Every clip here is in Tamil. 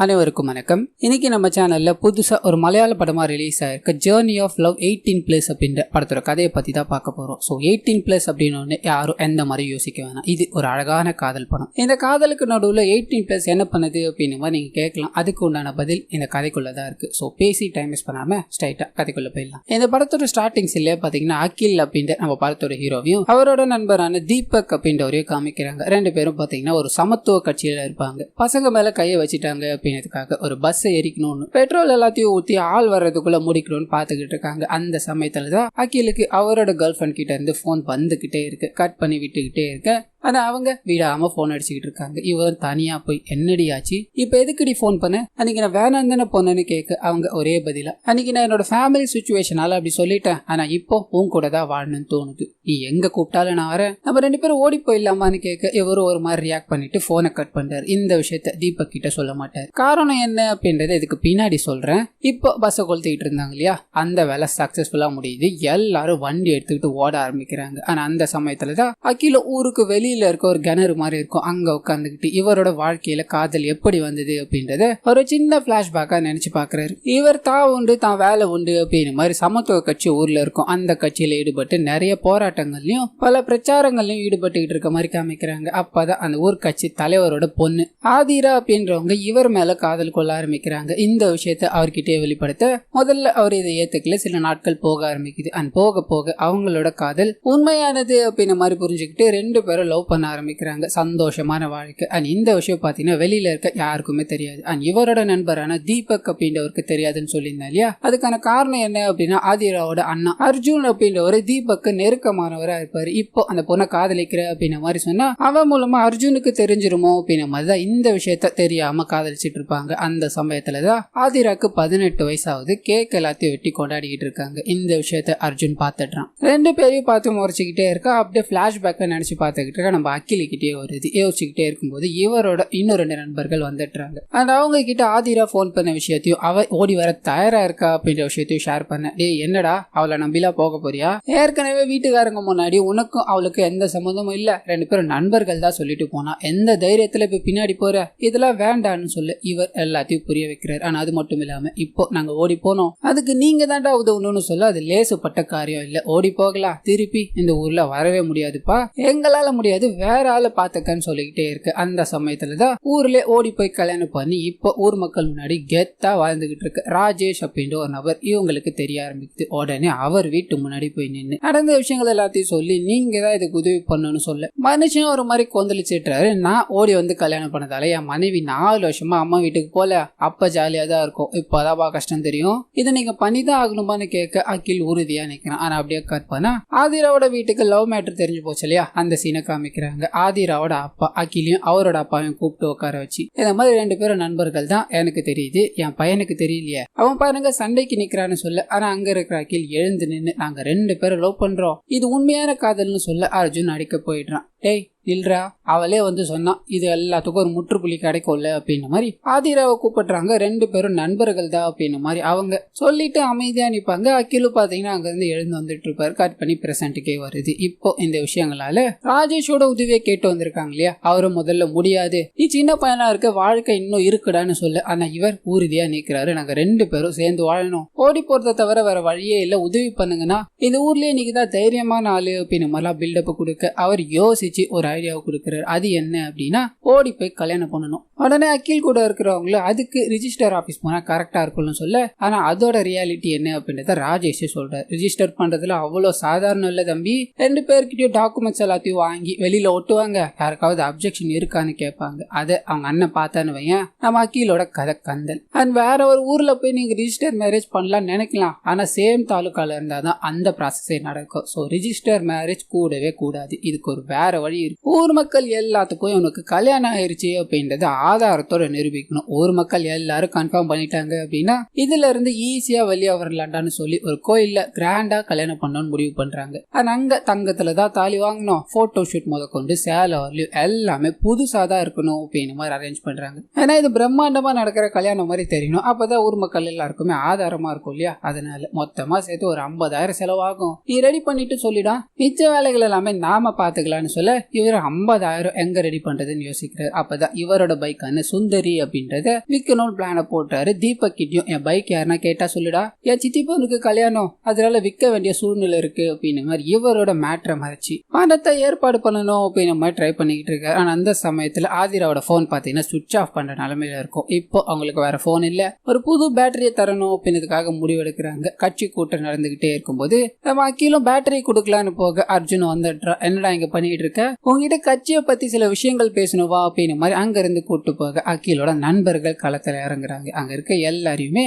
அனைவருக்கும் வணக்கம். இன்னைக்கு நம்ம சேனல்ல புதுசா ஒரு மலையாள படமா ரிலீஸ் ஆயிருக்க ஜேர்னி ஆஃப் லவ் 18+ அப்படின்ற படத்தோட கதையை பத்தி தான் பார்க்க போறோம். ஸோ 18+ அப்படின்னு யாரும் எந்த மாதிரி யோசிக்க வேணாம். இது ஒரு அழகான காதல் படம். இந்த காதலுக்கு நடுவில் 18+ என்ன பண்ணுது அப்படின்னு மாதிரி நீங்க கேட்கலாம். அதுக்கு உண்டான பதில் இந்த கதைக்குள்ளதான் இருக்கு. ஸோ பேசி டைம் வேஸ்ட் பண்ணாம ஸ்ட்ரைட்டா கதைக்குள்ள போயிடலாம். இந்த படத்தோட ஸ்டார்டிங் இல்லையா பாத்தீங்கன்னா அகில் அப்படின்ற நம்ம படத்தோட ஹீரோவையும் அவரோட நண்பரான தீபக் அப்படின்றவரையும் காமிக்கிறாங்க. ரெண்டு பேரும் பாத்தீங்கன்னா ஒரு சமத்துவ கட்சியில இருப்பாங்க. பசங்க மேல கையை வச்சுட்டாங்க அப்படின்றதுக்காக ஒரு பஸ் எரிக்கணும்னு பெட்ரோல் எல்லாத்தையும் ஊத்தி ஆள் வர்றதுக்குள்ள முடிக்கணும்னு பாத்துக்கிட்டு இருக்காங்க. அந்த சமயத்துலதான் அகிலுக்கு அவரோட கேர்ள் ஃபிரெண்ட் கிட்ட இருந்து போன் வந்துகிட்டே இருக்கு. கட் பண்ணி விட்டுக்கிட்டே இருக்க ஆனா அவங்க விடாம போன் அடிச்சுக்கிட்டு இருக்காங்க. இவர் தனியா போய் என்னடி ஆச்சு, இப்ப எதுக்குடி போன் பண்ண, அன்னைக்கு நான் வேணாம் தானே போனேன்னு கேட்க அவங்க ஒரே பதிலா, அன்னைக்கு நான் என்னோட ஃபேமிலி சிச்சுவேஷனால அப்படி சொல்லிட்டேன், ஆனா இப்போ உன் கூட தான் வாழணும்னு தோணுது, நீ எங்க கூப்பிட்டாலும் நான் வரேன், நம்ம ரெண்டு பேரும் ஓடி போயிடலாமான்னு கேட்க இவரு ஒரு மாதிரி ரியாக்ட் பண்ணிட்டு போனை கட் பண்றாரு. இந்த விஷயத்த தீபக் கிட்ட சொல்ல மாட்டாரு. காரணம் என்ன அப்படின்றத இதுக்கு பின்னாடி சொல்றேன். இப்போ பஸ்ஸை கொளுத்திட்டு இருந்தாங்க இல்லையா, அந்த வேலை சக்சஸ்ஃபுல்லா முடியுது. எல்லாரும் வண்டி எடுத்துக்கிட்டு ஓட ஆரம்பிக்கிறாங்க. ஆனா அந்த சமயத்துலதான் அகில ஊருக்கு வெளியில இருக்க ஒரு கிணறு மாதிரி இருக்கும், அங்க உட்காந்துக்கிட்டு இவரோட வாழ்க்கையில காதல் எப்படி வந்தது அப்படின்றத ஒரு சின்ன பிளாஷ்பேக்கா நினைச்சு பாக்குறாரு. இவர் தான் உண்டு தான் வேலை உண்டு அப்படின்னு மாதிரி சமத்துவ கட்சி ஊர்ல இருக்கும், அந்த கட்சியில ஈடுபட்டு நிறைய போராட்டங்கள்லயும் பல பிரச்சாரங்கள்லயும் ஈடுபட்டுக்கிட்டு இருக்க மாதிரி காமிக்கிறாங்க. அப்பதான் அந்த ஊர் கட்சி தலைவரோட பொண்ணு ஆதிரா அப்படின்றவங்க இவர் மேல காதல் கொள்ள ஆரம்பிக்கிறாங்க. இந்த விஷயத்த அவர்கிட்டயே வெளிப்படுத்த முதல்ல அவர் இதை ஏத்துக்கல. சில நாட்கள் போக ஆரம்பிக்குது. அண்ட் போக போக அவங்களோட காதல் உண்மையானது அப்படின்னு மாதிரி புரிஞ்சுக்கிட்டு ரெண்டு பேரும் லவ் பண்ண ஆரம்பிக்கிறாங்க. சந்தோஷமான வாழ்க்கை. அண்ட் இந்த விஷயம் பாத்தீங்கன்னா வெளியில இருக்க யாருக்குமே தெரியாது. அண்ட் இவரோட நண்பரான தீபக் அப்படின்றவருக்கு தெரியாதுன்னு சொல்லியிருந்தா இல்லையா, அதுக்கான காரணம் என்ன அப்படின்னா ஆதிராவோட அண்ணா அர்ஜுன் அப்படின்றவர் தீபக்கு நெருக்கமானவரா இருப்பாரு. இப்போ அந்த பொண்ணை காதலிக்கிற அப்படின்ற மாதிரி சொன்னா அவன் மூலமா அர்ஜுனுக்கு தெரிஞ்சிருமோ அப்படின்ற மாதிரிதான் இந்த விஷயத்த தெரியாம காதலிச்சிட்டு இருப்பாங்க. அந்த சமயத்துலதான் ஆதிராக்கு 18 வயசாவது. கேக் எல்லாத்தையும் வெட்டி கொண்டாடிக்கிட்டு இருக்காங்க. இந்த விஷயத்த அர்ஜுன் பாத்துட்டான். ரெண்டு பேரையும் பார்த்து முறைச்சிக்கிட்டே இருக்கா. அப்படியே பிளாஷ்பேக்க நினைச்சு பார்த்துக்கிட்டு இருக்க நம்ம அகிலிக்கிட்டே வருது. யோசிச்சுக்கிட்டே இருக்கும்போது இவரோட இன்னும் 2 நண்பர்கள் வந்துடுறாங்க. அண்ட் அவங்க கிட்ட ஆதிரா போன் பண்ண விஷயத்தையும் அவ ஓடி வர தயாரா இருக்கா அப்படின்ற விஷயத்தையும் ஷேர் பண்ண, டேய் என்னடா அவளை நம்பிலாம் போக போறியா, ஏற்கனவே வீட்டுக்காரங்க முன்னாடி உனக்கும் அவளுக்கு எந்த சம்மந்தமும் இல்ல, ரெண்டு பேரும் நண்பர்கள் தான் சொல்லிட்டு போனா, எந்த தைரியத்துல இப்ப பின்னாடி போற, இதெல்லாம் வேண்டான்னு சொல்லு இவர் எல்லாத்தையும் புரிய வைக்கிறார். ஆனா அது மட்டும் இல்லாம இப்போ நாங்க ஓடி போனோம், அதுக்கு நீங்க தான்டா உதவணும்னு சொல்ல, அது லேசுப்பட்ட காரியம் இல்ல, ஓடி போகலாம், திருப்பி இந்த ஊர்ல வரவே முடியாதுப்பா, எங்களால முடியாது, வேற ஆளை பாத்துக்கன்னு சொல்லிக்கிட்டே இருக்கு. அந்த சமயத்துலதான் ஊர்ல ஓடி போய் கல்யாணம் பண்ணி இப்போ ஊர் மக்கள் முன்னாடி கெத்தா வாழ்ந்துகிட்டு இருக்கு ராஜேஷ் அப்படின்ற ஒரு நபர் இவங்களுக்கு தெரிய ஆரம்பிக்குது. உடனே அவர் வீட்டு முன்னாடி போய் நின்று நடந்த விஷயங்கள் எல்லாத்தையும் சொல்லி நீங்க தான் இதுக்கு உதவி பண்ணணும்னு சொல்ல மனுஷன் ஒரு மாதிரி கொந்தளிச்சிட்டாரு. நான் ஓடி வந்து கல்யாணம் பண்ணதால என் மனைவி 4 வருஷமா அம்மா வீட்டுக்கு போல, அப்ப ஜாலியா தான் இருக்கும், இப்போதான் கஷ்டம் தெரியும், இதை நீங்க பண்ணிதான் ஆகணுமான்னு கேட்க அகில் உறுதியா நிக்கிறான். ஆனா அப்படியே கட் பண்ணா ஆதிராவோட வீட்டுக்கு லவ் மேட்டர் தெரிஞ்சு போச்சு இல்லையா, அந்த சீனை காமிக்கிறாங்க. ஆதிராவோட அப்பா அகிலையும் அவரோட அப்பாவையும் கூப்பிட்டு உட்கார வச்சு இந்த மாதிரி 2 பேரும் நண்பர்கள் தான், எனக்கு தெரியுது, என் பையனுக்கு தெரியலையே, அவன் பாருங்க சண்டைக்கு நிக்கிறான்னு சொல்ல. ஆனா அங்க இருக்கிற அகில் எழுந்து நின்று நாங்க 2 பேரும் லவ் பண்றோம், இது உண்மையான காதல்னு சொல்ல அர்ஜுன் அடிக்க போயிடுறான். டேய் இல்லரா, அவளே வந்து சொன்னா இது எல்லாத்துக்கும் ஒரு முற்றுப்புள்ளி கிடைக்கும்ல அப்படின்ற மாதிரி ஆதிராவை கூப்பிடுறாங்க. 2 பேரும் நண்பர்கள் தான் அப்படின்ற மாதிரி அவங்க சொல்லிட்டு அமைதியா நிப்பாங்க. அகிலு பாத்தீங்கன்னா அங்க இருந்து எழுந்து வந்துட்டு இருப்பாரு. கட் பண்ணி பிரசன்ட்டுக்கே வருது. இப்போ இந்த விஷயங்களால ராஜேஷோட உதவியை கேட்டு வந்திருக்காங்க இல்லையா, அவரும் முதல்ல முடியாது, நீ சின்ன பையனா இருக்க, வாழ்க்கை இன்னும் இருக்குடான்னு சொல்ல. ஆனா இவர் உறுதியா நிக்கிறாரு, நாங்க 2 பேரும் சேர்ந்து வாழணும், ஓடி போறதை தவிர வேற வழியே இல்ல, உதவி பண்ணுங்கன்னா இந்த ஊர்லயே நீங்க தான் தைரியமான ஆளு அப்படின்னு மாதிரிலாம் பில்டப் கொடுக்க அவர் யோசிச்சு ஒரு ஐடியாவை கொடுக்கிறார். அது என்ன அப்படின்னா ஓடி போய் கல்யாணம் பண்ணணும். உடனே அகில் கூட இருக்கிறவங்களும் அதுக்கு ரிஜிஸ்டர் ஆபீஸ் போனா கரெக்டா இருக்கும்னு சொல்ல, ஆனா அதோட ரியாலிட்டி என்ன அப்படின்றத ராஜேஷ் சொல்றாரு. ரிஜிஸ்டர் பண்றதுல அவ்வளவு சாதாரணம் இல்ல தம்பி, 2 பேர்கிட்டயும் டாக்குமெண்ட்ஸ் எல்லாத்தையும் வாங்கி வெளியில ஒட்டுவாங்க, யாருக்காவது அப்ஜெக்ஷன் இருக்கான்னு கேட்பாங்க. அதை அவங்க அண்ணன் பார்த்தான்னு வையன், நம்ம அகிலோட கதை கந்தல். அண்ட் வேற ஒரு ஊர்ல போய் நீங்க ரிஜிஸ்டர் மேரேஜ் பண்ணலாம்னு நினைக்கலாம், ஆனா சேம் தாலுக்கால இருந்தாதான் அந்த ப்ராசஸே நடக்கும். ஸோ ரிஜிஸ்டர் மேரேஜ் கூடவே கூடாது, இதுக்கு ஒரு வேற வழி இருக்கு. ஊர் மக்கள் எல்லாத்துக்கும் இவனுக்கு கல்யாணம் ஆயிருச்சு அப்படின்றத ஆதாரத்தோட நிரூபிக்கணும். ஊர் மக்கள் எல்லாரும் கன்ஃபார்ம் பண்ணிட்டாங்க அப்படின்னா இதுல இருந்து ஈஸியா வெளியே வரலாண்டான்னு சொல்லி ஒரு கோயில்ல கிராண்டா கல்யாணம் பண்ணணும்னு முடிவு பண்றாங்க. அங்க தங்கத்துலதான் தாலி வாங்கணும், போட்டோ ஷூட் முதற்கொண்டு சேலை எல்லாமே புதுசா தான் இருக்கணும் அப்படின்னு மாதிரி அரேஞ்ச் பண்றாங்க. ஏன்னா இது பிரம்மாண்டமா நடக்கிற கல்யாணம் மாதிரி தெரியணும், அப்பதான் ஊர் மக்கள் எல்லாருக்குமே ஆதாரமா இருக்கும் இல்லையா. அதனால மொத்தமா சேர்த்து ஒரு 50,000 செலவாகும், நீ ரெடி பண்ணிட்டு சொல்லிடா, மிச்ச வேலைகள் எல்லாமே நாம பாத்துக்கலாம்னு சொல்ல சொல்ல இவர் 50,000 எங்க ரெடி பண்றதுன்னு யோசிக்கிறாரு. அப்பதான் இவரோட பைக்கான சுந்தரி அப்படின்றத விற்கணும்னு பிளான போட்டாரு. தீபக் கிட்டயும் என் பைக் யாருன்னா கேட்டா சொல்லுடா, என் சித்தி பொண்ணுக்கு கல்யாணம், அதனால விற்க வேண்டிய சூழ்நிலை இருக்கு அப்படின்னு மாதிரி இவரோட மேட்ரை மறைச்சு பணத்தை ஏற்பாடு பண்ணணும் அப்படின்னு மாதிரி ட்ரை பண்ணிக்கிட்டு இருக்காரு. ஆனா அந்த சமயத்துல ஆதிராவோட போன் பாத்தீங்கன்னா சுவிட்ச் ஆஃப் பண்ற நிலைமையில இருக்கும். இப்போ அவங்களுக்கு வேற போன் இல்ல, ஒரு புது பேட்டரியை தரணும் அப்படின்றதுக்காக முடிவெடுக்கிறாங்க. கட்சி கூட்டம் நடந்துகிட்டே இருக்கும்போது நம்ம அகிலும் பேட்டரி கொடுக்கலான்னு போக அர்ஜுன் வந்துடுறா. என்னடா இங்க பண்ணிட்டு இருக்க, உங்ககிட்ட கட்சியை பத்தி சில விஷயங்கள் பேசணும் வா அப்படின்னு மாதிரி அங்க இருந்து கூட்டு போக அகிலோட நண்பர்கள் களத்துல இறங்குறாங்க. அங்க இருக்க எல்லாரையுமே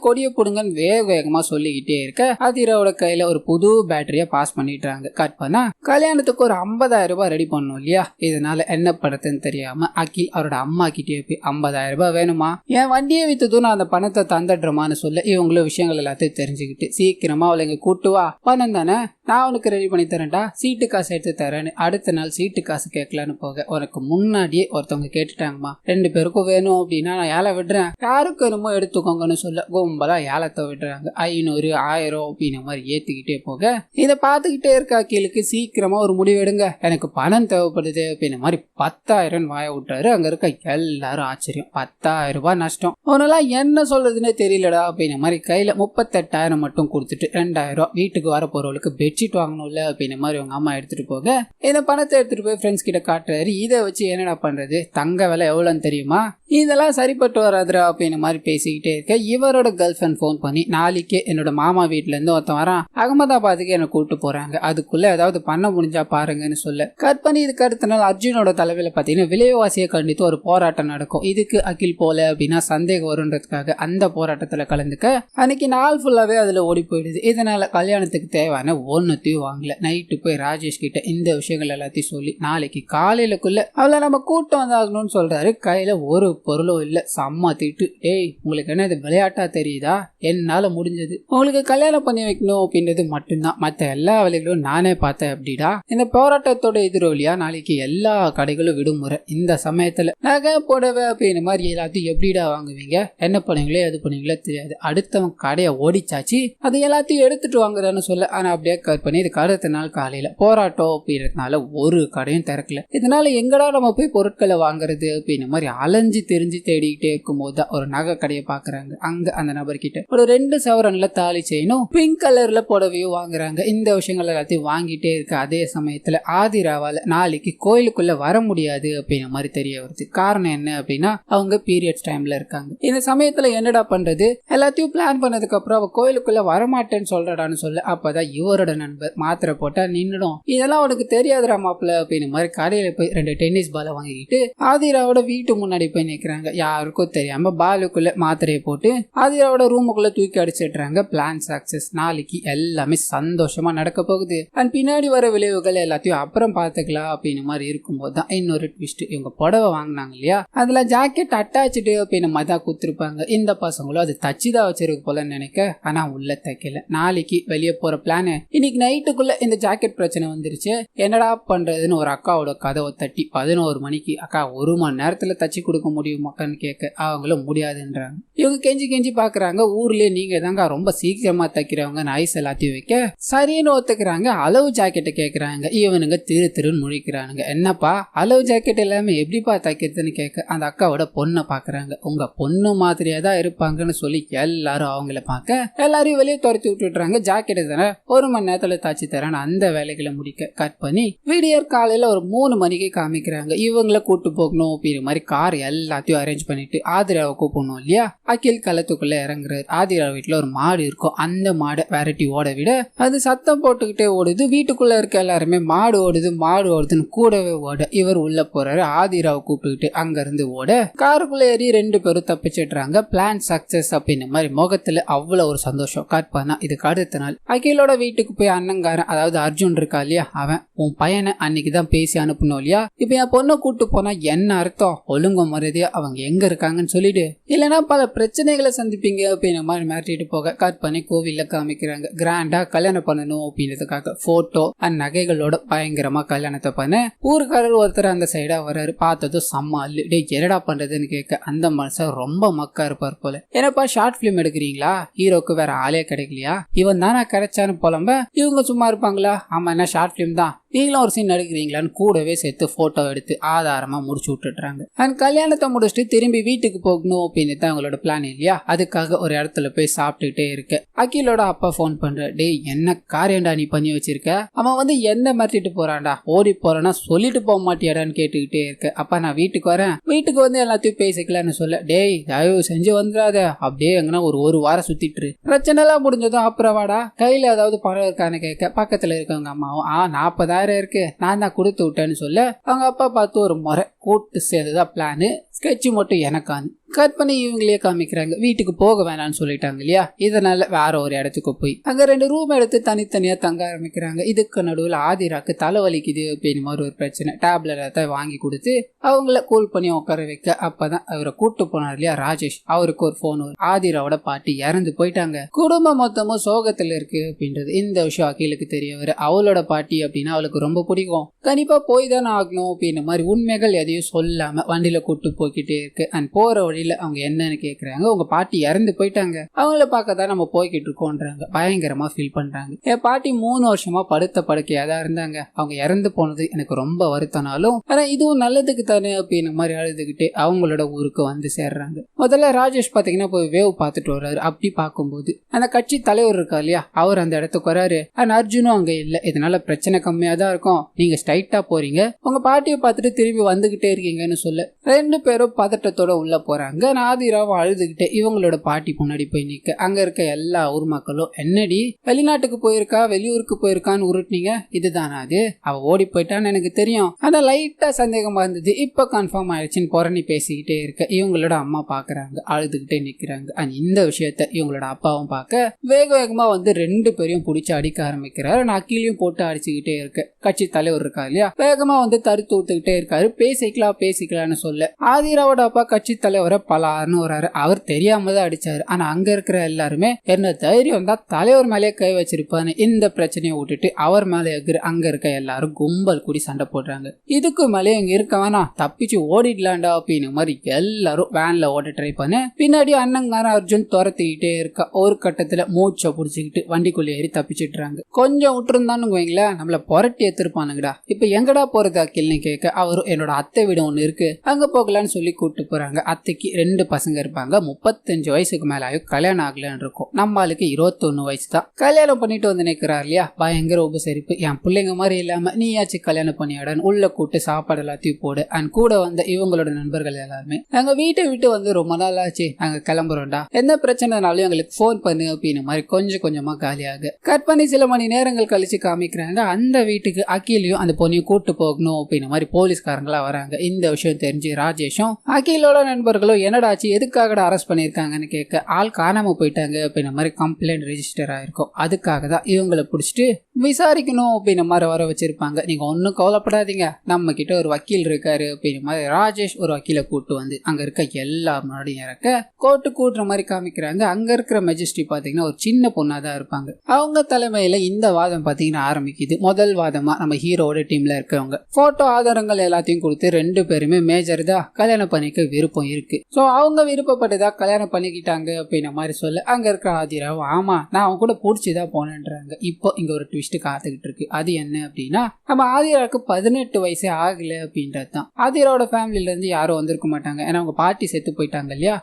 கொடிய புடுங்கன்னு வேக வேகமா சொல்லிக்கிட்டே இருக்க ஆதிராவோட கையில ஒரு புது பேட்டரிய பாஸ் பண்ணிட்டாங்க. கட் பண்ணா கல்யாணத்துக்கு ஒரு 50,000 ரூபாய் ரெடி பண்ணும் இல்லையா, இதனால என்ன படுத்துன்னு தெரியாம அகில் அவரோட அம்மா கிட்டே போய் 50,000 ரூபாய் வேணுமா, என் வண்டியை வித்துதும் நான் அந்த பணத்தை தந்துடுறோமான்னு சொல்ல இவங்களும் விஷயங்கள் எல்லாத்தையும் தெரிஞ்சுக்கிட்டு சீக்கிரமா அவளை இங்க கூட்டு வா, பணம் தானே நான் உனக்கு ரெடி பண்ணி தரேன்டா, சீட்டு காசு எடுத்து தரேன்னு அடுத்த நாள் சீட்டு காசு கேட்கலான்னு போக உனக்கு முன்னாடியே ஒருத்தவங்க கேட்டுட்டாங்கம்மா, 2 பேருக்கும் வேணும் அப்படின்னா நான் ஏழை விடுறேன், யாருக்கு வேணுமோ எடுத்துக்கோங்கன்னு சொல்ல கும்பலா ஏலத்தை விடுறாங்க. 500 1000 அப்படின்ற மாதிரி ஏத்திக்கிட்டே போக இதை பார்த்துக்கிட்டே இருக்க அகிலுக்கு சீக்கிரமா ஒரு முடிவு எடுங்க, எனக்கு பணம் தேவைப்படுது அப்படின்ற மாதிரி 10,000 வாய விட்டாரு. அங்க இருக்க எல்லாரும் ஆச்சரியம், 10,000 ரூபாய் நஷ்டம், உனெல்லாம் என்ன சொல்றதுன்னே தெரியலடா அப்படின்ற மாதிரி கையில 38,000 மட்டும் கொடுத்துட்டு 2,000 வீட்டுக்கு வர போறவளுக்கு பெட்ஷீட் வாங்கணும்ல அப்படின்ற மாதிரி அவங்க அம்மா எடுத்துட்டு போக இந்த பணத்தை எடுத்துட்டு போய் ஃப்ரெண்ட்ஸ் கிட்ட காட்டுறாரு. இதை வச்சு என்னடா பண்றது, தங்க விலை எவ்வளவுன்னு தெரியுமா, இதெல்லாம் சரிப்பட்டு வராதுரா அப்படின்னு மாதிரி பேசிக்கிட்டே இருக்க இவரோட கேர்ள் ஃப்ரெண்ட் போன் பண்ணி நாளைக்கு என்னோட மாமா வீட்டுல இருந்து ஒருத்தன் வரான், அகமதாபாத்துக்கு என்ன கூட்டு போறாங்க, அதுக்குள்ள ஏதாவது பண்ண முடிஞ்சா பாருங்கன்னு சொல்ல கட் பண்ணி இதுக்கு அடுத்த நாள் அர்ஜுனோட தலைவில பாத்தீங்கன்னா விலைவாசியை கண்டித்து ஒரு போராட்டம் நடக்கும். இதுக்கு அகில் போல அப்படின்னா சந்தேகம் வருன்றதுக்காக அந்த போராட்டத்துல கலந்துக்க அன்னைக்கு நாள் ஃபுல்லாவே அதுல ஓடி போயிடுது. இதனால கல்யாணத்துக்கு தேவையான ஒன்னுத்தையும் வாங்கல. நைட்டு போய் ராஜேஷ் கிட்ட இந்த விஷயங்கள் எல்லாத்தையும் சொல்லி நாளைக்கு காலையிலக்குள்ள அவளை நம்ம கூட்டம் வந்தாகணும்னு சொல்றாரு. கையில ஒரு பொருளும் இல்ல, செம்ம திட்டு, ஏய் உங்களுக்கு என்ன இது விளையாட்டா தெரியுதா, என்னால முடிஞ்சது உங்களுக்கு கல்யாணம் பண்ணி வைக்கணும் அப்படின்றது மட்டும்தான், மத்த எல்லா வேலைகளும் நானே பார்த்தேன் அப்படிடா. இந்த போராட்டத்தோட எதிரொலியா நாளைக்கு எல்லா கடைகளும் விடுமுறை. இந்த சமயத்துல நகை புடவை அப்படின்னு மாதிரி எல்லாத்தையும் எப்படிடா வாங்குவீங்க, என்ன பண்ணுவீங்களோ எது பண்ணுவீங்களோ தெரியாது, அடுத்தவன் கடையை ஓடிச்சாச்சு அது எல்லாத்தையும் எடுத்துட்டு வாங்குறான்னு சொல்ல. ஆனா அப்படியே கட் பண்ணி இதுக்கு அடுத்த நாள் காலையில போராட்டம் அப்படின்றதுனால ஒரு கடையும் திறக்கல. இதனால எங்கடா நம்ம போய் பொருட்களை வாங்குறது அப்படின்னு மாதிரி அலைஞ்சு தெரிஞ்சு தேடிக்கிட்டே இருக்கும் போது ஒரு நகை கடையை பாக்குறாங்க. அங்க அந்த நபர்கிட்ட ஒரு 2 சவரன்ல தாலி செயினும் பிங்க் கலர்ல புடவையும் வாங்குறாங்க. இந்த விஷயங்கள் எல்லாத்தையும் வாங்கிட்டே இருக்க அதே சமயத்துல ஆதிராவால நாளைக்கு கோயிலுக்குள்ள வர முடியாது அப்படின்ற மாதிரி தெரிய வருது. காரணம் என்ன அப்படின்னா அவங்க பீரியட்ஸ் டைம்ல இருக்காங்க. இந்த சமயத்துல என்னடா பண்றது, எல்லாத்தையும் பிளான் பண்ணதுக்கு அப்புறம் அவ கோயிலுக்குள்ள வரமாட்டேன்னு சொல்றடான்னு சொல்ல அப்பதான் இவரோட நண்பர் மாத்திரை போட்டா நின்னுடும், இதெல்லாம் உனக்கு தெரியாதுரா மாப்பிள்ள அப்படின்னு மாதிரி கடையில போய் 2 டென்னிஸ் பாலை வாங்கிக்கிட்டு ஆதிராவோட வீட்டு முன்னாடி போய் நிக்கிறாங்க. யாருக்கும் தெரியாம பாலுக்குள்ள மாத்திரையை போட்டு ஆதிராவோட ரூமுக்குள்ள தூக்கி அடிச்சிடுறாங்க. பிளான் சக்சஸ், நாளைக்கு எல்லாமே சந்தோஷமா நடக்க போகுது. அண்ட் பின்னாடி வர விளைவுகள் எல்லாத்தையும் அப்புறம் பாத்துக்கலாம் அப்படின்னு மாதிரி இருக்கும்போது தான் இன்னொரு ட்விஸ்ட், இவங்க புடவை வாங்கினாங்க இல்லையா அதுல ஜாக்கெட் அட்டாச்சு அப்படின்னு மாதிரி தான் குத்துருப்பாங்க. இந்த பசங்களும் அது தச்சுதான் வச்சிருக்கு போல நினைக்க, ஆனா உள்ள தைக்கல. நாளைக்கு வெளியே போற பிளான், இன்னைக்கு நைட்டுக்குள்ள இந்த ஜாக்கெட் பிரச்சனை வந்துருச்சு, என்னடா பண்றதுன்னு ஒரு அக்காவோட கதவை தட்டி 11 மணிக்கு அக்கா 1 மணி நேரத்துல தச்சு கொடுக்க முடியுமாக்கான்னு கேட்க அவங்களும் முடியாதுன்றாங்க. இவங்க கெஞ்சி பாக்குறாங்க, ஊர்லயே நீங்க தாங்க ரொம்ப சீக்கிரமா தைக்கிறவங்க ஐஸ் எல்லாத்தையும் வைக்க சரின்னு ஒத்துக்கிறாங்க. அளவு ஜாக்கெட்டை கேக்குறாங்க. இவனுங்க திருன்னு முழிக்கிறானுங்க. என்னப்பா அளவு ஜாக்கெட் எல்லாமே எப்படிப்பா தைக்கிறதுன்னு கேட்க அந்த அக்காவோட பொண்ணை பாக்குறாங்க. உங்க பொண்ணு மாதிரியா தான் இருப்பாங்கன்னு சொல்லி எல்லாரும் அவங்கள பார்க்க எல்லாரையும் வெளியே துரத்தி விட்டுறாங்க. ஜாக்கெட் தானே 1 மணி நேரத்துல தச்சு தரேன் அந்த வேலைகளை முடிக்க கட் பண்ணி விடியற் காலையில ஒரு 3 மணிக்கு காமிக்கிறாங்க. இவங்களை கூட்டு போகணும் அப்படிங்கிற மாதிரி கார் எல்லாத்தையும் அரேஞ்ச் பண்ணிட்டு ஆதிராவை கூப்பிடணும் இல்லையா. அகில் களத்துக்குள்ள இறங்குறாரு. ஆதிரா வீட்டுல ஒரு மாடு இருக்கும், அந்த மாடை விரட்டி ஓட விட அது சத்தம் போட்டுக்கிட்டே ஓடுது. வீட்டுக்குள்ள இருக்க எல்லாருமே மாடு ஓடுதுன்னு கூடவே ஓட இவர் உள்ள போறாரு. ஆதிராவை கூப்பிட்டுக்கிட்டு அங்க இருந்து ஓட காருக்குள்ள ஏறி 2 பேரும் தப்பிச்சிடுறாங்க. பிளான் சக்சஸ் அப்படின்னு மாதிரி முகத்துல அவ்வளவு ஒரு சந்தோஷம். கட் பண்ணா இதுக்கு அடுத்த நாள் அகிலோட வீட்டுக்கு போய் அண்ணங்காரன் அதாவது அர்ஜுன் இருக்கா இல்லையா, அவன் உன் பையனை அன்னைக்குதான் பேசி அனுப்பணும் இல்லையா, இப்ப என் பொண்ணை கூட்டு போனா என்ன அர்த்தம், ஒழுங்கு மரியாதையா அவங்க எங்க இருக்காங்கன்னு சொல்லிடு, இல்லைன்னா பல பிரச்சனைகளை சந்திப்பீங்க அப்படின்னு மாதிரி மிரட்டிட்டு போக கட் பண்ணி கோவில்ல காமிக்கிறாங்க. கிராண்டா கல்யாணம் பண்ணணும் அப்படின்றதுக்காக போட்டோ அண்ட் நகைகளோட பயங்கரமா கல்யாணத்தை பண்ண ஊருக்காரர் ஒருத்தர் அந்த சைடா வர்றாரு. பார்த்ததும் செம்ம அல்லு, டே என்னடா பண்றதுன்னு கேட்க அந்த மனுஷன் ரொம்ப மக்கா இருப்பார் போல. என்னப்பா ஷார்ட் பிலிம் எடுக்கிறீங்களா, ஹீரோக்கு வேற ஆளே கிடைக்கலையா, இவன் தானே கிடைச்சான்னு புலம்ப இவங்க சும்மா இருப்பாங்களா, ஆமா என்ன ஷார்ட் பிலிம் தான், நீங்களும் ஒரு சீன் நடிக்கிறீங்களான்னு கூடவே சேர்த்து போட்டோ எடுத்து ஆதாரமா முடிச்சு விட்டுறாங்க. அண்ட் கல்யாணத்தை முடிச்சுட்டு திரும்பி வீட்டுக்கு போகணும் அப்படின்னு தான் அவங்களோட பிளான் இல்லையா. அதுக்காக ஒரு இடத்துல போய் சாப்பிட்டுட்டே இருக்க அகிலோட அப்பா போன் பண்ற, டேய் என்ன காரியண்டா நீ பண்ணி வச்சிருக்க, அவன் வந்து என்ன மாத்திட்டு போறான்டா, ஓடி போறான்னா சொல்லிட்டு போக மாட்டியாடான்னு கேட்டுக்கிட்டே இருக்க. அப்பா நான் வீட்டுக்கு வரேன், வீட்டுக்கு வந்து எல்லாத்தையும் பேசிக்கலான்னு சொல்ல, டேய் தயவு செஞ்சு வந்துடாத, அப்படியே எங்கன்னா ஒரு வாரம் சுத்திட்டு பிரச்சனை எல்லாம் முடிஞ்சதும் அப்புறம் வாடா, கையில ஏதாவது பணம் இருக்கான்னு கேட்க பக்கத்துல இருக்கவங்க அம்மாவும் 40,000 இருக்கு நான் தான் கொடுத்து விட்டேன்னு சொல்ல அவங்க அப்பா பார்த்து ஒரு முறை கூட்டு சேர்ந்துதான் பிளானு, ஸ்கெட்ச் மட்டும் எனக்கான்னு கட் பண்ணி இவங்களே காமிக்கிறாங்க. வீட்டுக்கு போக வேணாம்னு சொல்லிட்டாங்க இல்லையா, இதனால வேற ஒரு இடத்துக்கு போய் அங்க 2 ரூம் எடுத்து தனித்தனியா தங்க ஆரம்பிக்கிறாங்க. இதுக்கு நடுவில் ஆதிராக்கு தலைவலிக்குது அப்படின்னு மாதிரி ஒரு பிரச்சனை, டேப்லெட் வாங்கி கொடுத்து அவங்கள கூல் பண்ணி உட்கார வைக்க அப்பதான் அவரை கூட்டு போனார் இல்லையா ராஜேஷ், அவருக்கு ஒரு போன் வரும், ஆதிராவோட பாட்டி இறந்து போயிட்டாங்க, குடும்பம் மொத்தமும் சோகத்துல இருக்கு அப்படின்றது. இந்த விஷயம் அகிலுக்கு தெரிய வர அவளோட பாட்டி அப்படின்னா அவளுக்கு ரொம்ப பிடிக்கும், கண்டிப்பா போய் தானே ஆகணும் அப்படின்ற மாதிரி உண்மைகள் எதையும் சொல்லாம வண்டியில கூட்டு போய்கிட்டே இருக்கு. அண்ட் போற வழியில அவங்க என்னன்னு கேக்குறாங்க, உங்க பாட்டி இறந்து போயிட்டாங்க, அவங்கள பார்க்கதான் நம்ம போய்கிட்டு இருக்கோன்றாங்க. பயங்கரமா ஃபீல் பண்றாங்க. என் பாட்டி 3 வருஷமா படுத்த படுக்கையா தான் இருந்தாங்க, அவங்க இறந்து போனது எனக்கு ரொம்ப வருத்தனாலும் ஆனா இதுவும் நல்லதுக்கு தானே அப்படின்னு மாதிரி அழுதுகிட்டு அவங்களோட ஊருக்கு வந்து சேர்றாங்க. முதல்ல ராஜேஷ் பாத்தீங்கன்னா போய் வேவ் பார்த்துட்டு வர்றாரு. அப்படி பார்க்கும்போது அந்த கட்சி தலைவர் இருக்கா இல்லையா, அவர் அந்த இடத்துக்கு வராரு. அண்ட் அர்ஜுனும் அங்க இல்ல, இதனால பிரச்சனை கம்மியா தான் இருக்கும், நீங்க ஸ்ட்ரைட்டா போறீங்க, உங்க பாட்டியை பார்த்துட்டு திரும்பி வந்துகிட்டே இருக்கீங்கன்னு சொல்ல 2 பேரும் பதட்டத்தோட உள்ள போறாங்க. ஆதிராவை அழுதுகிட்டே இவங்களோட பாட்டி முன்னாடி போய் நிக்க அங்க இருக்க எல்லா ஊர் மக்களும், என்னடி வெளிநாட்டுக்கு போயிருக்கா வெளியூருக்கு போயிருக்கான்னு உருட்டுனீங்க, இதுதானா அது, அவ ஓடி போயிட்டான்னு எனக்கு தெரியும், ஆனா லைட்டா சந்தேகமா இருந்தது, இப்ப கன்ஃபார்ம் ஆயிடுச்சுன்னு புறணி பேசிக்கிட்டே இருக்க இவங்களோட அம்மா பாக்குறாங்க, அழுதுகிட்டே நிக்கிறாங்க. அண்ட் இந்த விஷயத்த இவங்களோட அப்பாவும் பார்க்க வேக வேகமா வந்து 2 பேரையும் பிடிச்சி அடிக்க ஆரம்பிக்கிறாரு. நான் அக்கீலையும் போட்டு அடிச்சுக்கிட்டே இருக்க கட்சி தலைவர் இருக்கா இல்லையா, வேகமா வந்து தடுத்து விட்டுக்கிட்டே இருக்காரு. பேசிக்கலாம்னு சொல்ல ஆதிராவோட அப்பா கட்சி தலைவரை பலார்னு வராரு. அவர் தெரியாம தான் அடிச்சாரு. ஆனா அங்க இருக்கிற எல்லாருமே என்ன தைரியம் தான் தலைவர் மேலே கை வச்சிருப்பான்னு இந்த பிரச்சனையை விட்டுட்டு அவர் மேலே அங்க இருக்க எல்லாரும் கும்பல் கூடி சண்டை போடுறாங்க. இதுக்கு மேலே இங்க இருக்க வேணாம், தப்பிச்சு ஓடிடலாண்டா அப்படின்னு மாதிரி எல்லாரும் வேன்ல ஓட ட்ரை பண்ண பின்னாடி அண்ணங்கார அர்ஜுன் துரத்திக்கிட்டே இருக்க ஒரு கட்டத்துல மூச்சை புடிச்சுக்கிட்டு வண்டிக்குள்ள ஏறி தப்பிச்சுட்டுறாங்க. கொஞ்சம் விட்டுருந்தான்னு வைங்களேன் நம்மள புரட்டி எடுத்துருப்பானுங்கடா, இப்ப எங்கடா போறது அக்கில்னு கேட்க அவரும் என்னோட அத்தை வீடு ஒண்ணு இருக்கு அங்க போகலான்னு சொல்லி கூப்பிட்டு போறாங்க. அத்தைக்கு 2 பசங்க இருப்பாங்க, 35 வயசுக்கு மேல ஆகும், கல்யாணம் ஆகலன்னு இருக்கும். நம்மளுக்கு 21 வயசு தான். கல்யாணம் பண்ணிட்டு வந்து நிக்கிறார் இல்லையா, பயங்கர உபசரிப்பு, என் பிள்ளைங்க மாதிரி இல்லாம நீயாச்சும் கல்யாணம் பண்ணியாடன் உள்ள கூட்டு சாப்பாடு எல்லாத்தையும் போடு. அண்ட் கூட வந்த இவங்களோட நண்பர்கள் எல்லாருமே நாங்க வீட்டை விட்டு வந்து ரொம்ப நாள் ஆச்சு, நாங்க கிளம்புறோம்டா, என்ன பிரச்சனைனாலும் எங்களுக்கு போன் பண்ணு அப்படின்னு மாதிரி கொஞ்சம் கொஞ்சமா காலியாக கட் பண்ணி சில மணி நேரங்கள் கழிச்சு காமிக்கிறாங்க. அந்த வீட்டுக்கு அகிலையும் அந்த பொண்ணையும் கூட்டு போகணும் அப்படின்னு மாதிரி போலீஸ்காரங்களா வராங்க. இந்த விஷயம் தெரிஞ்சு ராஜேஷும் அகிலோட நண்பர்களும் என்னடாச்சு எதுக்காக அரெஸ்ட் பண்ணிருக்காங்கன்னு கேட்க ஆள் காணாம போயிட்டாங்க அப்படின்ற மாதிரி கம்ப்ளைண்ட் ரெஜிஸ்டர் ஆயிருக்கும். அதுக்காக தான் இவங்களை பிடிச்சிட்டு விசாரிக்கணும் அப்படின்ற மாதிரி வர வச்சிருப்பாங்க. நீங்க ஒன்னும் கவலைப்படாதீங்க, நம்ம கிட்ட ஒரு வக்கீல் இருக்காரு அப்படின்ற மாதிரி ராஜேஷ் ஒரு வக்கீலை கூட்டு வந்து அங்க இருக்க எல்லா முன்னாடியும் இறக்க கோர்ட்டு கூட்டுற மாதிரி காமிக்கிறாங்க. அங்க இருக்கிற மெஜிஸ்ட்ரி பாத்தீங்கன்னா ஒரு சின்ன பொண்ணா தான் இருப்பாங்க. அவங்க தலைமையில இந்த வாதம் பாத்தீங்கன்னா ஆரம்பிக்குது. முதல் வாதமா நம்ம ஹீரோட டீம்ல இருக்கவங்க போட்டோ ஆதாரங்கள் எல்லாத்தையும் கொடுத்து 2 பேருமே மேஜர் தான் கல்யாணம் பண்ணிக்க விருப்பம் இருக்கு, சோ அவங்க விருப்பப்பட்டதா கல்யாணம் பண்ணிக்கிட்டாங்க அப்படின்ற மாதிரி சொல்ல அங்க இருக்கிற ஆதிராவும் ஆமா நான் அவங்க கூட பிடிச்சிதான் போனேன்றாங்க. இப்போ இங்க ஒரு ட்விஸ்ட் காத்துக்கிட்டு இருக்கு. அது என்ன அப்படின்னா நம்ம ஆதிராவுக்கு 18 வயசே ஆகல அப்படின்றது தான். ஆதிராவோட ஃபேமிலில இருந்து யாரும் வந்திருக்க மாட்டாங்க, ஏன்னா அவங்க பாட்டி செத்து போயிட்டாங்க இல்லையா,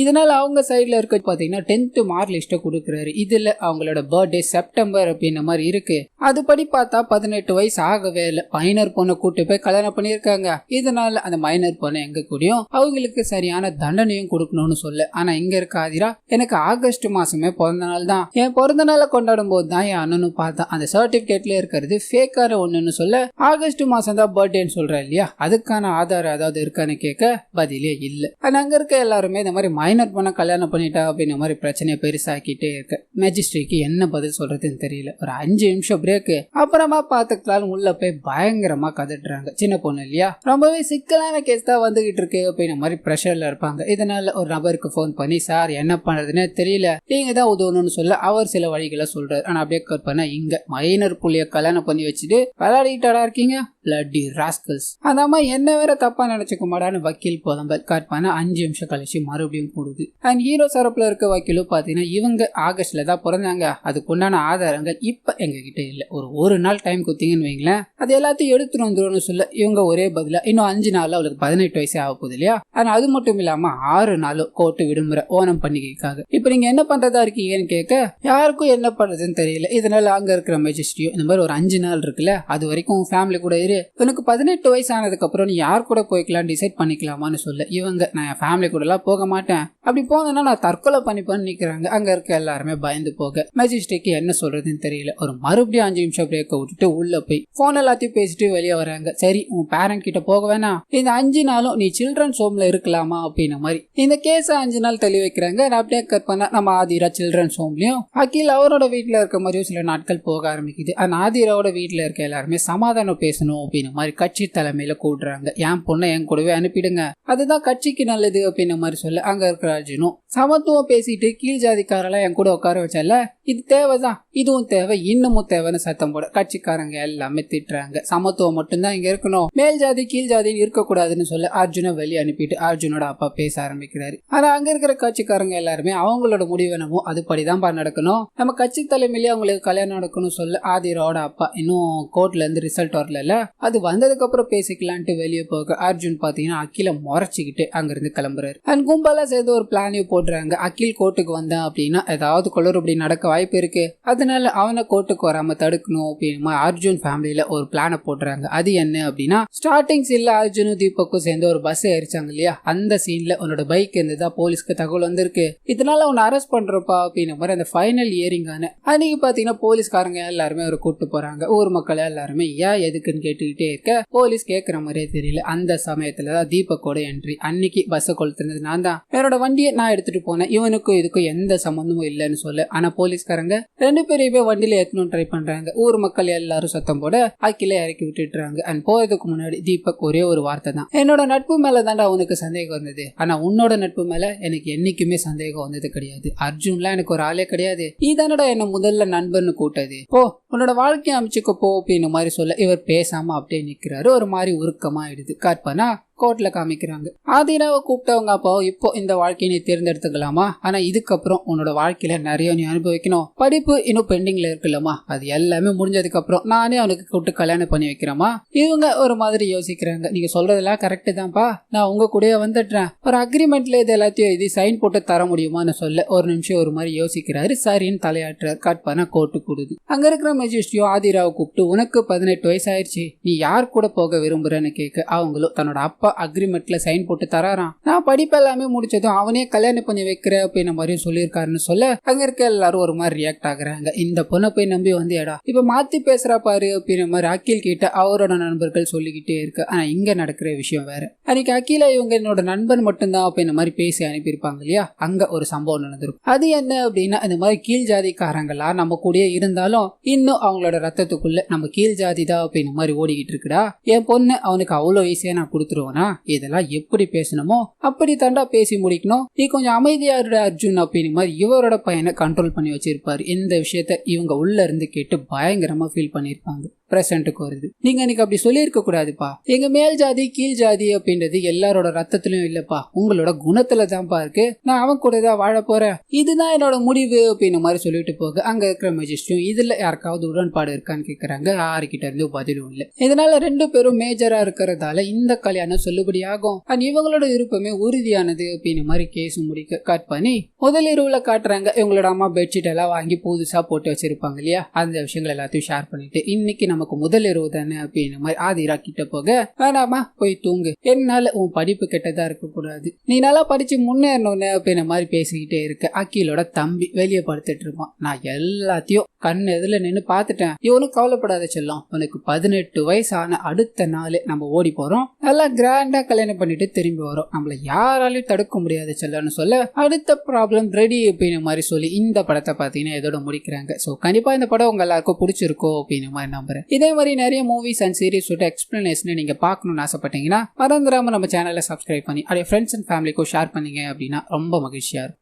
இதனால அவங்க சைட்ல இருக்க பாத்தீங்கன்னா 10th மார்க் லிஸ்ட கொடுக்குறாரு. இதுல அவங்களோட பர்த்டே செப்டம்பர் அப்படின்ற மாதிரி இருக்கு. அதுபடி பார்த்தா 18 வயசு ஆகவே இல்லை. மைனர் பொண்ணை கூட்டு போய் கல்யாணம் பண்ணியிருக்காங்க. இதனால அந்த மைனர் பொண்ணை எங்க கூடயும் அவங்களுக்கு சரியான தண்டனையும் கொடுக்கணும்னு சொல்ல, ஆனா இங்க இருக்க ஆதிரா எனக்கு ஆகஸ்ட் மாசமே பிறந்த நாள் தான், என் பிறந்த நாளை கொண்டாடும் போது தான் என் அண்ணனும் பார்த்தா அந்த சர்டிபிகேட்ல இருக்கிறது ஃபேக்கான ஒண்ணுன்னு சொல்ல ஆகஸ்ட் மாசம் தான் பர்த்டேன்னு சொல்ற இல்லையா, அதுக்கான ஆதாரம் ஏதாவது இருக்கான்னு கேட்க பதிலே இல்ல. அங்க இருக்க எல்லாருமே இந்த மாதிரி மைனர் பொண்ணை கல்யாணம் பண்ணிட்டா அப்படின்ற மாதிரி பிரச்சனையை பெருசாக்கிட்டே இருக்கு. மேஜிஸ்ட்ரேட்க்கு என்ன பதில் சொல்றதுன்னு தெரியல. ஒரு 5 நிமிஷம் பிரேக், அப்புறமா பாத்துக்கலாம் உள்ள போய் பயங்கரமா கதட்டுறாங்க. சின்ன பொண்ணு இல்லையா, ரொம்பவே சிக்கலான கேஸ் தான் வந்துகிட்டு இருக்கு அப்படின்ற மாதிரி பிரஷர்ல இருப்பாங்க. இதனால ஒரு நபருக்கு போன் பண்ணி சார் என்ன பண்றதுன்னு தெரியல நீங்க தான் உதவணும்னு சொல்ல அவர் சில வழிகளை சொல்றாரு. ஆனா அப்படியே கட் பண்ண இங்க மைனர் புள்ளிய கல்யாணம் பண்ணி வச்சுட்டு விளையாடிட்டாடா இருக்கீங்க, பிளட்டி ராஸ்கல்ஸ். அந்த அம்மா என்ன வேற தப்பா நினைச்சுக்க மாட்டான்னு வக்கீல் புலம்பல் கட் பண்ண 5 நிமிஷம் கழிச்சு மறுபடியும் கூடுது. அண்ட் ஹீரோ தரப்புல இருக்க வக்கீலும் பாத்தீங்கன்னா இவங்க ஆகஸ்ட்ல தான் பிறந்தாங்க, அதுக்குண்டான ஆதாரங்கள் இப்ப எங்க கிட்ட இல்ல, ஒரு நாள் டைம் கொடுத்தீங்கன்னு வைங்களேன் அது எல்லாத்தையும் எடுத்துட்டு வந்துடும் சொல்ல இவங்க ஒரே பதிலா இன்னும் 5 நாள்ல அவளுக்கு 18 வயசே ஆக போகுது இல்லையா. ஆனா அது மட்டும் இல்லாம 6 நாளும் கோர்ட்டு விடுமுறை ஓணம் பண்டிகைக்காக. இப்ப நீங்க என்ன பண்றதா இருக்கீங்கன்னு கேட்க யாருக்கும் என்ன பண்றதுன்னு தெரியல. இதனால அங்க இருக்கிற மெஜிஸ்ட்ரியும் இந்த மாதிரி ஒரு 5 நாள் இருக்குல்ல அது வரைக்கும் ஃபேமிலி கூட இரு, உனக்கு 18 வயசு ஆனதுக்கு அப்புறம் நீ யார் கூட போய்க்கலாம் டிசைட் பண்ணிக்கலாமான்னு சொல்ல இவங்க நான் என் ஃபேமிலி கூட எல்லாம் போக மாட்டேன், அப்படி போனா நான் தற்கொலை பண்ணிப்பேன்னு நிக்கிறாங்க. அங்க இருக்க எல்லாருமே பயந்து போக மெஜிஸ்ட்ரிக்கு என்ன சொல்றதுன்னு தெரியல. ஒரு மறுபடியும் 5 நிமிஷம் பிரேக்க விட்டுட்டு உள்ள போய் போன் எல்லாத்தையும் பேசிட்டு வெளியே வராங்க. சரி உன் பேரண்ட் கிட்ட போக வேணாம், இந்த 5 நாளும் நீ சில்ட்ரன்ஸ் ஹோம்ல இருக்கலாமா அப்படின்ன மாதிரி இந்த கேஸ 5 நாள் தள்ளி வைக்கிறாங்க. அப்படியே கட் பண்ணா நம்ம ஆதிரா சில்ட்ரன்ஸ் ஹோம்லயும் அகில் அவரோட வீட்டுல இருக்க மாதிரியும் சில நாட்கள் போக ஆரம்பிக்குது. அந்த ஆதிராவோட வீட்டுல இருக்க எல்லாருமே சமாதானம் பேசணும் அப்படின்ன மாதிரி கட்சி தலைமையில கூடுறாங்க. என் பொண்ணை என் கூடவே அனுப்பிடுங்க, அதுதான் கட்சிக்கு நல்லது அப்படின்ன மாதிரி சொல்ல அங்க இருக்கிற அர்ஜுனும் சமத்துவம் பேசிட்டு கீழ் ஜாதிக்காரெல்லாம் என் கூட உட்கார வச்சால இது தேவைதான், இதுவும் தேவை, இன்னமும் தேவைன்னு சத்தம் போட கட்சிக்காரங்க எல்லாமே திட்டுறாங்க. சமத்துவம் மட்டும்தான் இங்க இருக்கணும், மேல் ஜாதி கீழ் ஜாதின்னு இருக்கக்கூடாதுன்னு சொல்ல அர்ஜுனை வெளியே அனுப்பிட்டு அர்ஜுனோட அப்பா பேச ஆரம்பிக்கிறாரு. ஆனா அங்க இருக்கிற கட்சிக்காரங்க எல்லாருமே அவங்களோட முடிவு என்னமோ அதுபடிதான் நடக்கணும், நம்ம கட்சி தலைமையிலேயே அவங்களுக்கு கல்யாணம் நடக்கணும் சொல்ல ஆதிராவோட அப்பா இன்னும் கோர்ட்ல இருந்து ரிசல்ட் வரல, அது வந்ததுக்கு அப்புறம் பேசிக்கலான்ட்டு வெளியே போக அர்ஜுன் பாத்தீங்கன்னா அகில முறைச்சிக்கிட்டு அங்க இருந்து கிளம்புறாரு. அண்ட் கும்பலா சேர்ந்து ஒரு பிளானையும் போடுறாங்க. அகில் கோர்ட்டுக்கு வந்தான் அப்படின்னா ஏதாவது குளறுபடி நடக்க வாய்ப்பு இருக்கு, அதனால அவனை கோர்ட்டுக்கு வராம தடுக்கணும் அப்படின்னு அர்ஜுன் ஃபேமிலியில ஒரு பிளானை போடுறாங்க. அது என்ன அப்படின்னா ஸ்டார்டிங் சீன்ல அர்ஜுனும் தீபக்கும் சேர்ந்து ஒரு பஸ் ஏறிச்சாங்க இல்லையா, அந்த சீன்ல உன்னோட பைக் இருந்ததா போலீஸ்க்கு தகவல் வந்திருக்கு, இதனால உன்னை அரெஸ்ட் பண்றப்பா அப்படின்ன மாதிரி அந்த ஃபைனல் இயரிங்கான அன்னைக்கு பாத்தீங்கன்னா போலீஸ்காரங்க எல்லாருமே ஒரு கூட்டு போறாங்க. ஊர் மக்கள் எல்லாருமே ஏன் எதுக்குன்னு கேட்டுக்கிட்டே இருக்க போலீஸ் கேட்கற மாதிரியே தெரியல. அந்த சமயத்துலதான் தீபக்கோட என்ட்ரி. அன்னைக்கு பஸ் கொளுத்துனது நான் தான், என்னோட வண்டியை நான் எடுத்துட்டு போனேன், இவனுக்கும் இதுக்கும் எந்த சம்பந்தமும் இல்லைன்னு சொல்ல ஆனா போலீஸ்காரங்க 2 பேரையுமே வண்டியில ஏத்தணும் ட்ரை பண்றாங்க. ஊர் மக்கள் எல்லாரும் சத்தம் போட அகில இறக்கி விட்டுறாங்க. அண்ட் போறதுக்கு முன்னாடி தீபக் ஒரே ஒரு வார்த்தை தான், என்னோட நட்பு மேல தாண்டா உனக்கு சந்தேகம் வந்தது, ஆனா உன்னோட நட்பு மேல எனக்கு என்னைக்குமே சந்தேகம் வந்தது கிடையாது, அர்ஜுன்லாம் எனக்கு ஒரு ஆளே கிடையாது, நீ தானடா என்ன முதல்ல நண்பர்னு கூட்டது, போ உன்னோட வாழ்க்கையை அமைச்சுக்க போ அப்படின்னு மாதிரி சொல்ல இவர் பேசாம அப்படியே நிக்கிறாரு. ஒரு மாதிரி உருக்கமா ஆயிடுது. காட்பானா கோர்ட்ல காமிக்கிறாங்க. ஆதிராவை கூப்பிட்டவங்க அப்போ இப்போ இந்த வாழ்க்கையை நீ தேர்ந்தெடுத்துக்கலாமா, ஆனா இதுக்கப்புறம் உன்னோட வாழ்க்கையில நிறைய நீ அனுபவிக்கணும், படிப்பு இன்னும் பெண்டிங்ல இருக்குல்லமா, அது எல்லாமே முடிஞ்சதுக்கு அப்புறம் நானே அவனுக்கு கூப்பிட்டு கல்யாணம் பண்ணி வைக்கிறேமா. இவங்க ஒரு மாதிரி யோசிக்கிறாங்க. நீங்க சொல்றதெல்லாம் கரெக்ட் தான்ப்பா, நான் உங்க கூட வந்துடுறேன், ஒரு அக்ரிமெண்ட்ல இது எல்லாத்தையும் இது சைன் போட்டு தர முடியுமான்னு சொல்ல ஒரு நிமிஷம் ஒரு மாதிரி யோசிக்கிறாரு. சரின்னு தலையாட்டுறாரு. கட் பண்ண கோர்ட்டு கூடுது. அங்க இருக்கிற மெஜிஸ்ட்ரியும் ஆதிராவை கூப்பிட்டு உனக்கு 18 வயசு ஆயிடுச்சு, நீ யார் கூட போக விரும்புறன்னு கேட்க அவங்களும் தன்னோட அப்பா அக்ரிமெண்ட்ல சைன் போட்டு தராராம், நான் படிப்பு எல்லாமே முடிச்சதும் அவனே கல்யாணம் பண்ணி வைக்கிற அப்படின்ன மாதிரியும் சொல்லியிருக்காருன்னு சொல்ல அங்க இருக்க எல்லாரும் ஒரு மாதிரி ரியாக்ட் ஆகுறாங்க. இந்த பொண்ணை போய் நம்பி வந்து ஏடா இப்ப மாத்தி பேசுறா பாரு அப்படின்ற மாதிரி அகில் கிட்ட அவரோட நண்பர்கள் சொல்லிக்கிட்டே இருக்கு. ஆனா இங்க நடக்கிற விஷயம் வேற. அன்னைக்கு அகில இவங்க என்னோட நண்பன் மட்டும்தான் அப்படின்ற மாதிரி பேசி அனுப்பியிருப்பாங்க இல்லையா, அங்க ஒரு சம்பவம் நடந்திருக்கும். அது என்ன அப்படின்னா இந்த மாதிரி கீழ் ஜாதிக்காரங்களா நம்ம கூட இருந்தாலும் இன்னும் அவங்களோட ரத்தத்துக்குள்ள நம்ம கீழ் ஜாதி தான் அப்படின்ற மாதிரி ஓடிக்கிட்டு இருக்குடா, என் பொண்ணு அவனுக்கு அவ்வளவு ஈஸியா நான் கொடுத்துருவேனா, இதெல்லாம் எப்படி பேசணுமோ அப்படி தாண்டா பேசி முடிக்கணும், நீ கொஞ்சம் அமைதியா இருட அர்ஜுன் அப்படின்னு மாதிரி இவரோட பையனை கண்ட்ரோல் பண்ணி வச்சிருப்பாரு. இந்த விஷயத்த இவங்க உள்ள இருந்து கேட்டு பயங்கரமா ஃபீல் பண்ணிருப்பாங்க. பிரசன்ட்டுக்கு வருது, நீங்க எனக்கு அப்படி சொல்லியிருக்க கூடாதுப்பா, எங்க மேல் ஜாதி கீழ் ஜாதி அப்படின்றது எல்லாரோட ரத்தத்திலயும் இல்லப்பா, உங்களோட குணத்துல தான்ப்பா இருக்கு, நான் அவன் கூட தான் வாழ போறேன், இதுதான் என்னோட முடிவு அப்படின்னு மாதிரி சொல்லிட்டு போக அங்க இருக்கிற மெஜிஸ்ட்ரியும் இதுல யாருக்காவது உடன்பாடு இருக்கான்னு கேக்குறாங்க. யாருக்கிட்ட இருந்து பதிலும் இல்லை. இதனால 2 பேரும் மேஜரா இருக்கிறதால இந்த கல்யாணம் சொல்லுபடி ஆகும். இவங்களோட விருப்பமே உறுதியானது அப்படின்னு மாதிரி கேஸ் முடிக்க கட் பண்ணி முதல் இரவுல காட்டுறாங்க. இவங்களோட அம்மா பெட்ஷீட் எல்லாம் வாங்கி புதுசா போட்டு வச்சிருப்பாங்க இல்லையா, அந்த விஷயங்கள் எல்லாத்தையும் ஷேர் பண்ணிட்டு இன்னைக்கு நமக்கு முதல் இரவு தானே அப்படின்னு மாதிரி ஆதிரா கிட்ட போக வேணாமா போய் தூங்கு, என்னால உன் படிப்பு கெட்டதா இருக்க கூடாது, நீ நல்லா படிச்சு முன்னேறணும்னு அப்படின்ற மாதிரி பேசிக்கிட்டே இருக்க அகிலோட தம்பி வெளியே படுத்துட்டு இருப்பான். நான் எல்லாத்தையும் கண் எதுல நின்று பாத்துட்டேன், இவனும் கவலைப்படாத செல்லம், உனக்கு 18 வயசு ஆன அடுத்த நாள் நம்ம ஓடி போறோம், நல்லா கிராண்டா கல்யாணம் பண்ணிட்டு திரும்பி வரும், நம்மள யாராலையும் தடுக்க முடியாது செல்லன்னு சொல்ல அடுத்த ப்ராப்ளம் ரெடி அப்படின்னு மாதிரி சொல்லி இந்த படத்தை பாத்தீங்கன்னா இதோட முடிக்கிறாங்க. சோ கண்டிப்பா இந்த படம் உங்க எல்லாருக்கும் பிடிச்சிருக்கோ அப்படின்னு மாதிரி நம்புறேன். இதே மாதிரி நிறைய மூவிஸ் அண்ட் சீரிஸ் எக்ஸ்பிளனேஷன் நீங்க பார்க்கணும்னு ஆசைப்பட்டீங்கன்னா மறந்துடாம நம்ம சேனலை சப்ஸ்கிரைப் பண்ணி அப்படியே ஃப்ரெண்ட்ஸ் அண்ட் ஃபேமிலிக்கும் ஷேர் பண்ணீங்க அப்படின்னா ரொம்ப மகிழ்ச்சியா இருக்கும்.